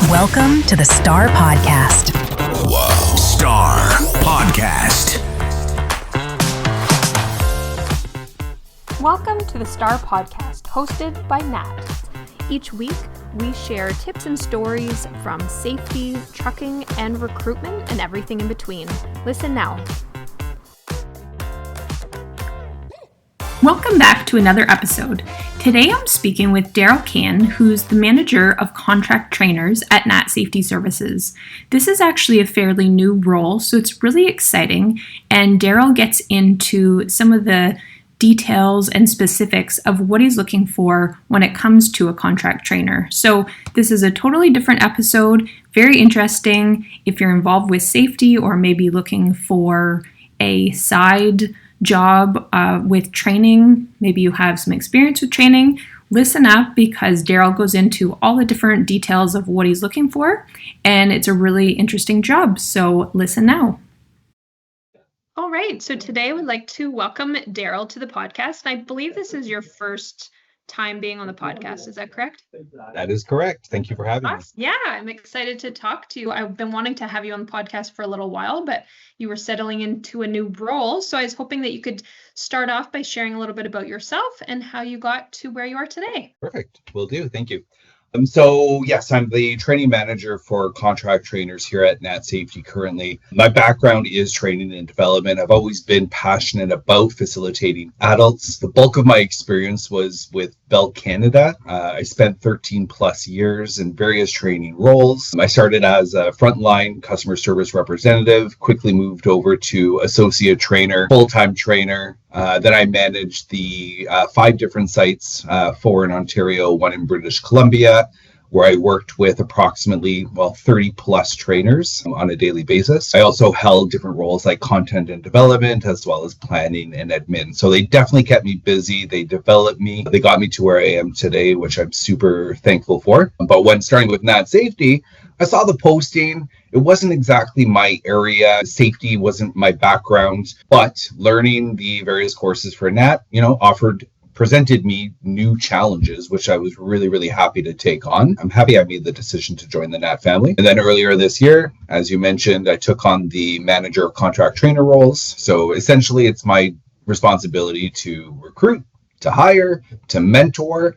Welcome to the Star Podcast. Whoa. Star Podcast. Welcome to the Star Podcast, hosted by Natt. Each week, we share tips and stories from safety, trucking, and recruitment, and everything in between. Listen now. Welcome back to another episode. Today I'm speaking with Darryll Cayen, who's the manager of contract trainers at Natt Safety Services. This is actually a fairly new role, so it's really exciting, and Darryll gets into some of the details and specifics of what he's looking for when it comes to a contract trainer. So this is a totally different episode, very interesting if you're involved with safety or maybe looking for a side job with training. Maybe you have some experience with training. Listen up because Darryll goes into all the different details of what he's looking for, and it's a really interesting job. So listen now. All right. So today I would like to welcome Darryll to the podcast. I believe this is your first time being on the podcast. Is that correct? That is correct. Thank you for having me. Yeah, I'm excited to talk to you. I've been wanting to have you on the podcast for a little while, but you were settling into a new role. So I was hoping that you could start off by sharing a little bit about yourself and how you got to where you are today. Perfect. Will do. Thank you. So yes, I'm the training manager for contract trainers here at Natt Safety currently. My background is training and development. I've always been passionate about facilitating adults. The bulk of my experience was with Bell Canada. I spent 13 plus years in various training roles. I started as a frontline customer service representative, quickly moved over to associate trainer, full-time trainer. Then I managed the 5 different sites, 4 in Ontario, 1 in British Columbia, where I worked with approximately 30 plus trainers on a daily basis. I also held different roles like content and development, as well as planning and admin. So they definitely kept me busy. They developed me. They got me to where I am today, which I'm super thankful for. But when starting with Natt Safety, I saw the posting. It wasn't exactly my area. Safety wasn't my background, but learning the various courses for Natt, presented me new challenges, which I was really, really happy to take on. I'm happy I made the decision to join the Natt family. And then earlier this year, as you mentioned, I took on the manager of contract trainer roles. So essentially, it's my responsibility to recruit, to hire, to mentor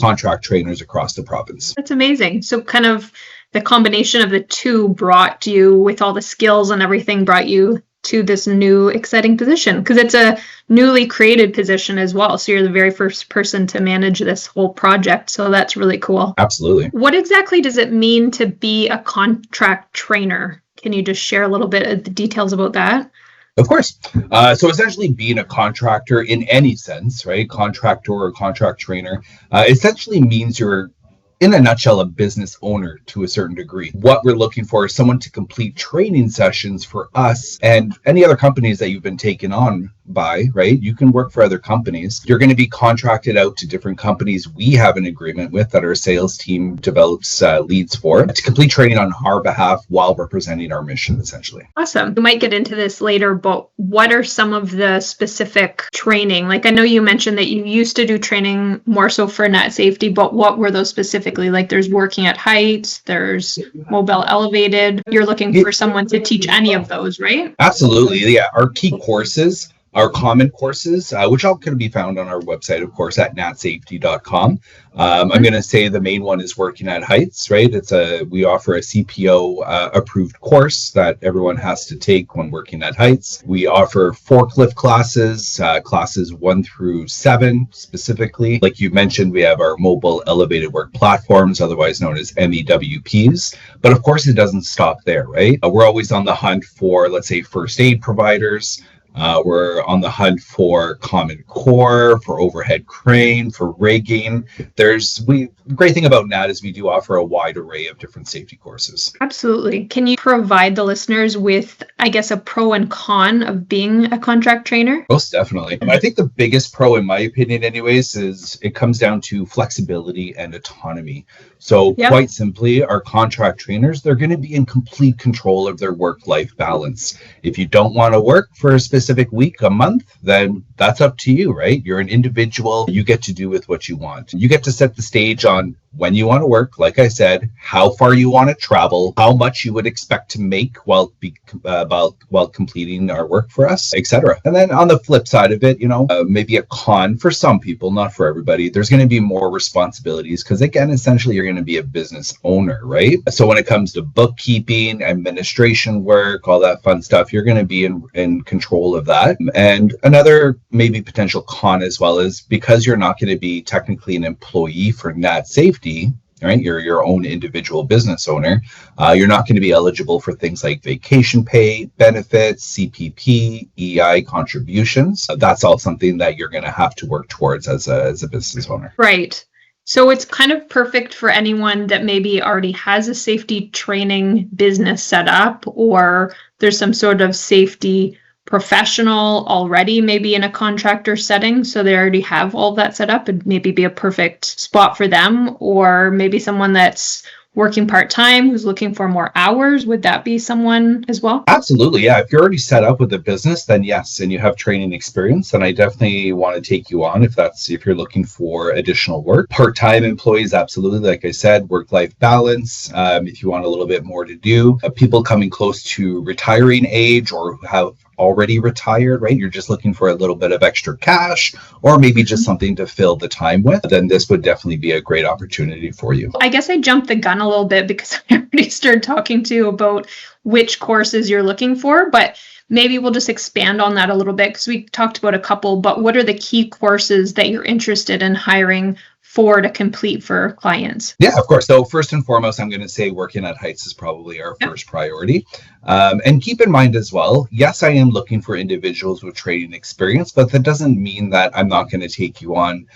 contract trainers across the province. That's amazing. So kind of the combination of the two brought you, with all the skills and everything, brought you to this new exciting position, because it's a newly created position as well. So you're the very first person to manage this whole project. So that's really cool. Absolutely. What exactly does it mean to be a contract trainer? Can you just share a little bit of the details about that? Of course. So essentially being a contractor in any sense, right? Contractor or contract trainer, essentially means you're, in a nutshell, a business owner to a certain degree. What we're looking for is someone to complete training sessions for us and any other companies that you've been taken on by, right? You can work for other companies. You're going to be contracted out to different companies we have an agreement with that our sales team develops leads for to complete training on our behalf while representing our mission, essentially. Awesome. We might get into this later, but what are some of the specific training? Like, I know you mentioned that you used to do training more so for Natt Safety, but what were those specifically? Like, there's working at heights, there's mobile elevated. You're looking for someone to teach any of those, right? Absolutely. Yeah. Our key courses, our common courses, which all can be found on our website, of course, at nattsafety.com. I'm going to say the main one is working at heights, right? We offer a CPO approved course that everyone has to take when working at heights. We offer forklift classes, classes 1 through 7 specifically. Like you mentioned, we have our mobile elevated work platforms, otherwise known as MEWPs. But of course, it doesn't stop there, right? We're always on the hunt for, let's say, first aid providers. We're on the hunt for common core, for overhead crane, for rigging. The great thing about Natt is we do offer a wide array of different safety courses. Absolutely. Can you provide the listeners with, I guess, a pro and con of being a contract trainer? Most definitely. I think the biggest pro, in my opinion anyways, is it comes down to flexibility and autonomy. So quite simply, our contract trainers, they're going to be in complete control of their work-life balance. If you don't want to work for a specific week, a month, then that's up to you, right? You're an individual. You get to do with what you want. You get to set the stage on when you want to work, like I said, how far you want to travel, how much you would expect to make while completing our work for us, etc. And then on the flip side of it, maybe a con for some people, not for everybody, there's going to be more responsibilities because, again, essentially you're going to be a business owner, right? So when it comes to bookkeeping, administration work, all that fun stuff, you're going to be in control of that. And another maybe potential con as well is because you're not going to be technically an employee for Natt Safety, right? You're your own individual business owner. You're not going to be eligible for things like vacation pay, benefits, CPP, EI contributions. That's all something that you're going to have to work towards as a business owner. Right. So it's kind of perfect for anyone that maybe already has a safety training business set up, or there's some sort of safety professional already maybe in a contractor setting, so they already have all that set up. It'd maybe be a perfect spot for them, or maybe someone that's working part-time who's looking for more hours. Would that be someone as well? Absolutely, yeah. If you're already set up with a business, then yes, and you have training experience, then I definitely want to take you on if you're looking for additional work. Part-time employees, absolutely. Like I said, work-life balance. If you want a little bit more to do, people coming close to retiring age or who have already retired, right? You're just looking for a little bit of extra cash or maybe just something to fill the time with, then this would definitely be a great opportunity for you. I guess I jumped the gun a little bit because I already started talking to you about which courses you're looking for, but maybe we'll just expand on that a little bit because we talked about a couple, but what are the key courses that you're interested in hiring to complete for clients? Yeah, of course. So first and foremost, I'm going to say working at heights is probably our first priority. And keep in mind as well, yes, I am looking for individuals with training experience, but that doesn't mean that I'm not going to take you on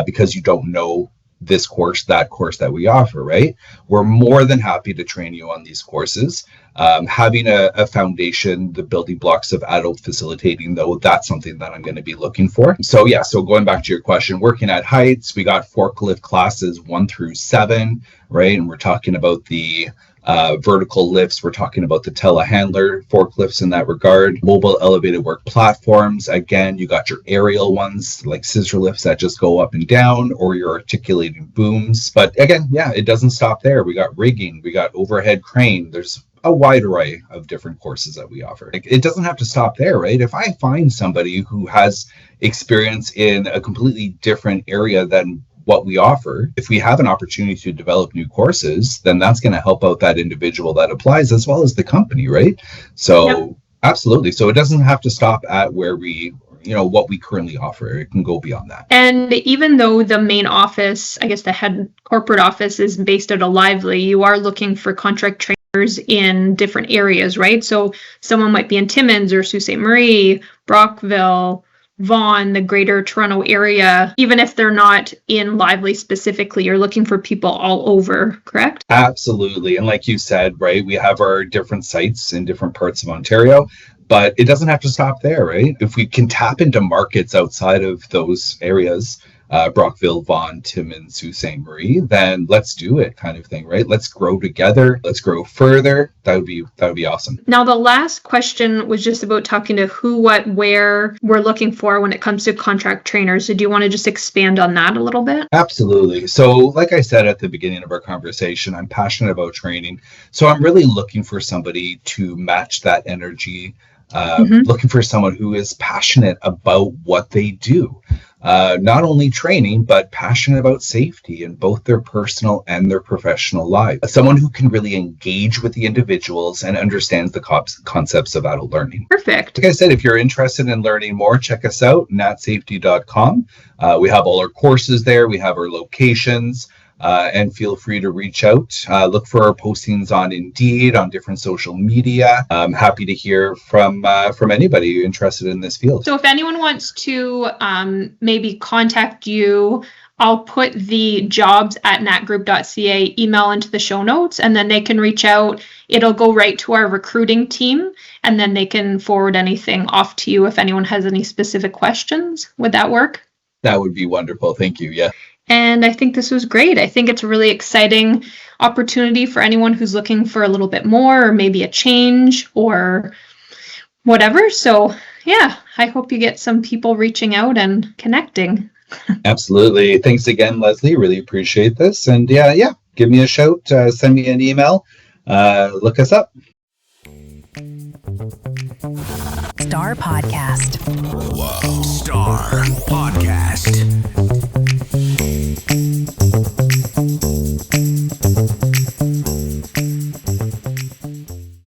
because you don't know this course, that course that we offer, right? We're more than happy to train you on these courses. Having a foundation, the building blocks of adult facilitating, though, that's something that I'm going to be looking for. So yeah, so going back to your question, working at heights, we got forklift classes 1 through 7, right? And we're talking about the vertical lifts. We're talking about the telehandler forklifts in that regard. Mobile elevated work platforms. Again, you got your aerial ones like scissor lifts that just go up and down, or your articulating booms. But again, yeah, it doesn't stop there. We got rigging, we got overhead crane. There's a wide array of different courses that we offer. It doesn't have to stop there, right? If I find somebody who has experience in a completely different area than what we offer, if we have an opportunity to develop new courses, then that's going to help out that individual that applies as well as the company, right? So yep. Absolutely. So it doesn't have to stop at where what we currently offer. It can go beyond that. And even though the main office, I guess the head corporate office is based out of Lively, you are looking for contract trainers in different areas, right? So someone might be in Timmins or Sault Ste. Marie, Brockville, Vaughan, the greater Toronto area. Even if they're not in Lively specifically, you're looking for people all over, correct? Absolutely. And like you said, right, we have our different sites in different parts of Ontario, but it doesn't have to stop there, right? If we can tap into markets outside of those areas, Brockville, Vaughan, Timmins, Sault Ste. Marie, then let's do it, kind of thing, right? Let's grow together. Let's grow further. That would be awesome. Now, the last question was just about talking to who, what, where we're looking for when it comes to contract trainers. So do you want to just expand on that a little bit? Absolutely. So like I said at the beginning of our conversation, I'm passionate about training. So I'm really looking for somebody to match that energy. Looking for someone who is passionate about what they do. Not only training, but passionate about safety in both their personal and their professional lives. Someone who can really engage with the individuals and understands the concepts of adult learning. Perfect. Like I said, if you're interested in learning more, check us out, nattsafety.com. We have all our courses there. We have our locations. And feel free to reach out. Look for our postings on Indeed, on different social media. I'm happy to hear from anybody interested in this field. So if anyone wants to maybe contact you, I'll put the jobs@natgroup.ca email into the show notes, and then they can reach out. It'll go right to our recruiting team, and then they can forward anything off to you if anyone has any specific questions. Would that work? That would be wonderful. Thank you. Yeah. And I think this was great. I think it's a really exciting opportunity for anyone who's looking for a little bit more, or maybe a change or whatever. So yeah, I hope you get some people reaching out and connecting. Absolutely. Thanks again, Leslie. Really appreciate this. And yeah, give me a shout, send me an email, look us up. Star Podcast. Star